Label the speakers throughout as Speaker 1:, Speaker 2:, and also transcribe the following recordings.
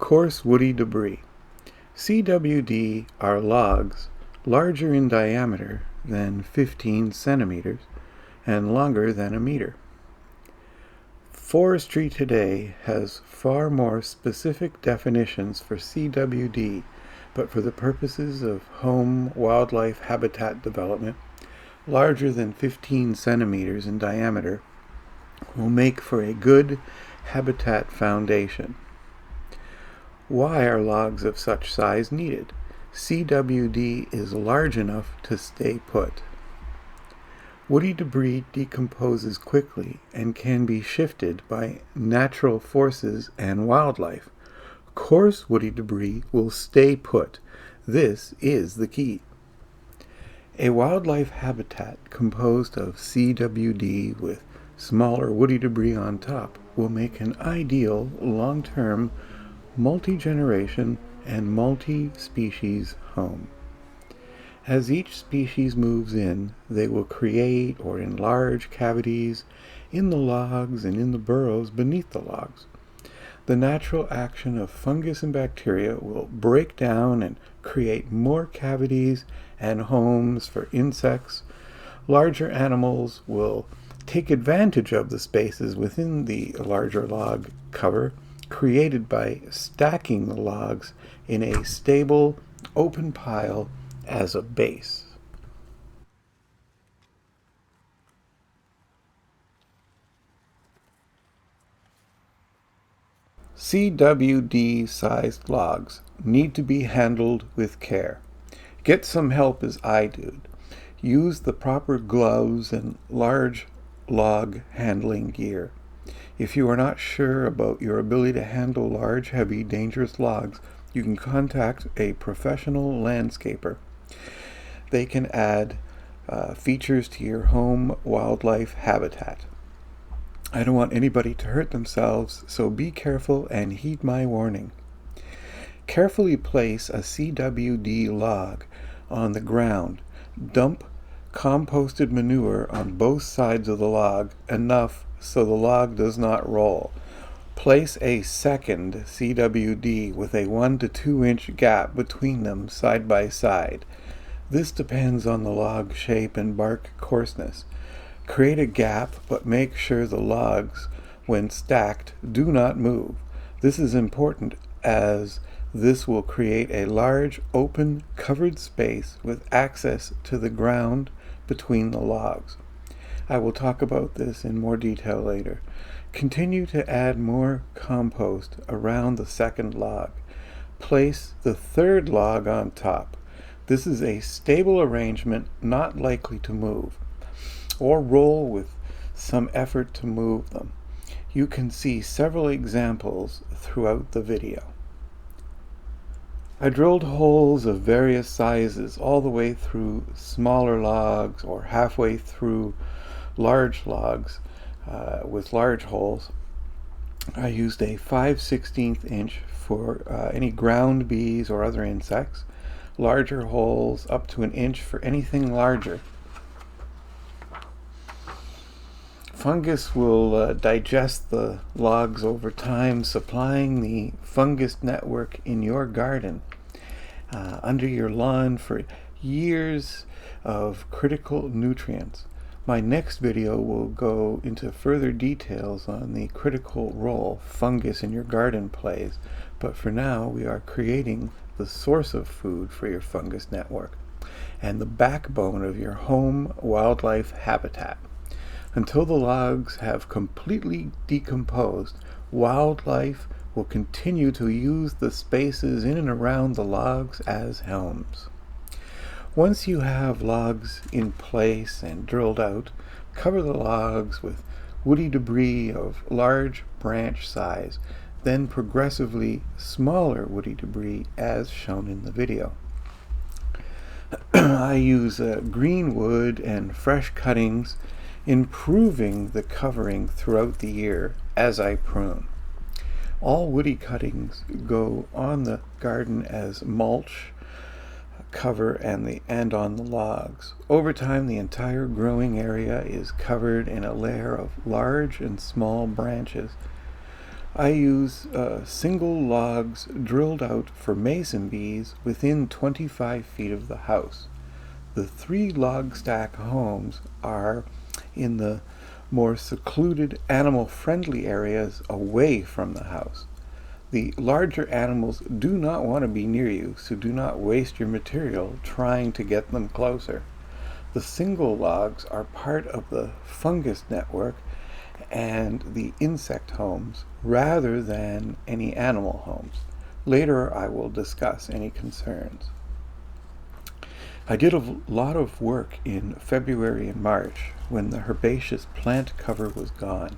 Speaker 1: Coarse woody debris. CWD are logs larger in diameter than 15 centimeters and longer than a meter. Forestry today has far more specific definitions for CWD, but for the purposes of home wildlife habitat development, larger than 15 centimeters in diameter will make for a good habitat foundation. Why are logs of such size needed? CWD is large enough to stay put. Woody debris decomposes quickly and can be shifted by natural forces and wildlife. Coarse woody debris will stay put. This is the key. A wildlife habitat composed of CWD with smaller woody debris on top will make an ideal long-term multi-generation and multi-species home. As each species moves in, they will create or enlarge cavities in the logs and in the burrows beneath the logs. The natural action of fungus and bacteria will break down and create more cavities and homes for insects. Larger animals will take advantage of the spaces within the larger log cover created by stacking the logs in a stable, open pile as a base. CWD-sized logs need to be handled with care. Get some help as I did. Use the proper gloves and large log handling gear. If you are not sure about your ability to handle large, heavy, dangerous logs, you can contact a professional landscaper. They can add features to your home wildlife habitat. I don't want anybody to hurt themselves, so be careful and heed my warning. Carefully place a CWD log on the ground. Dump composted manure on both sides of the log, enough so the log does not roll. Place a second CWD with a 1 to 2 inch gap between them side by side. This depends on the log shape and bark coarseness. Create a gap, but make sure the logs, when stacked, do not move. This is important as this will create a large, open, covered space with access to the ground between the logs. I will talk about this in more detail later. Continue to add more compost around the second log. Place the third log on top. This is a stable arrangement not likely to move or roll with some effort to move them. You can see several examples throughout the video. I drilled holes of various sizes all the way through smaller logs or halfway through large logs with large holes. I used a 5/16 inch for any ground bees or other insects. Larger holes up to 1 inch for anything larger. Fungus will digest the logs over time, supplying the fungus network in your garden under your lawn for years of critical nutrients. My next video will go into further details on the critical role fungus in your garden plays, but for now we are creating the source of food for your fungus network and the backbone of your home wildlife habitat. Until the logs have completely decomposed, wildlife will continue to use the spaces in and around the logs as homes. Once you have logs in place and drilled out, cover the logs with woody debris of large branch size, then progressively smaller woody debris as shown in the video. I use green wood and fresh cuttings, improving the covering throughout the year as I prune. All woody cuttings go on the garden as mulch cover and on the logs. Over time, the entire growing area is covered in a layer of large and small branches. I use single logs drilled out for mason bees within 25 feet of the house. The 3 log stack homes are in the more secluded, animal-friendly areas away from the house. The larger animals do not want to be near you, so do not waste your material trying to get them closer. The single logs are part of the fungus network and the insect homes rather than any animal homes. Later I will discuss any concerns. I did a lot of work in February and March when the herbaceous plant cover was gone.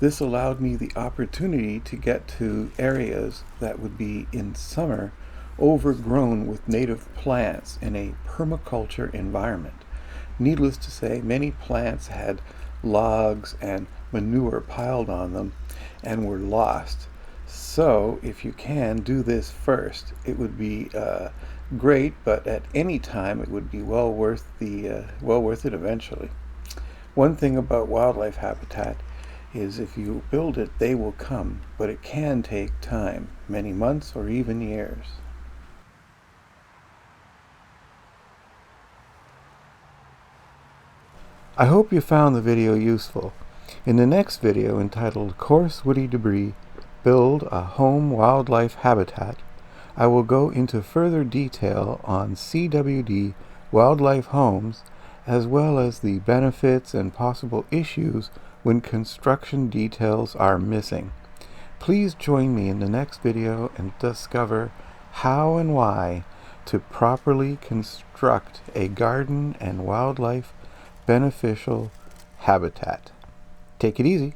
Speaker 1: This allowed me the opportunity to get to areas that would be in summer overgrown with native plants in a permaculture environment. Needless to say, many plants had logs and manure piled on them and were lost. So if you can do this first, it would be great, but at any time it would be well worth it eventually. One thing about wildlife habitat is if you build it, they will come, but it can take time, many months or even years. I hope you found the video useful. In the next video, entitled Coarse Woody Debris, Build a Home Wildlife Habitat, I will go into further detail on CWD wildlife homes, as well as the benefits and possible issues when construction details are missing. Please join me in the next video and discover how and why to properly construct a garden and wildlife beneficial habitat. Take it easy.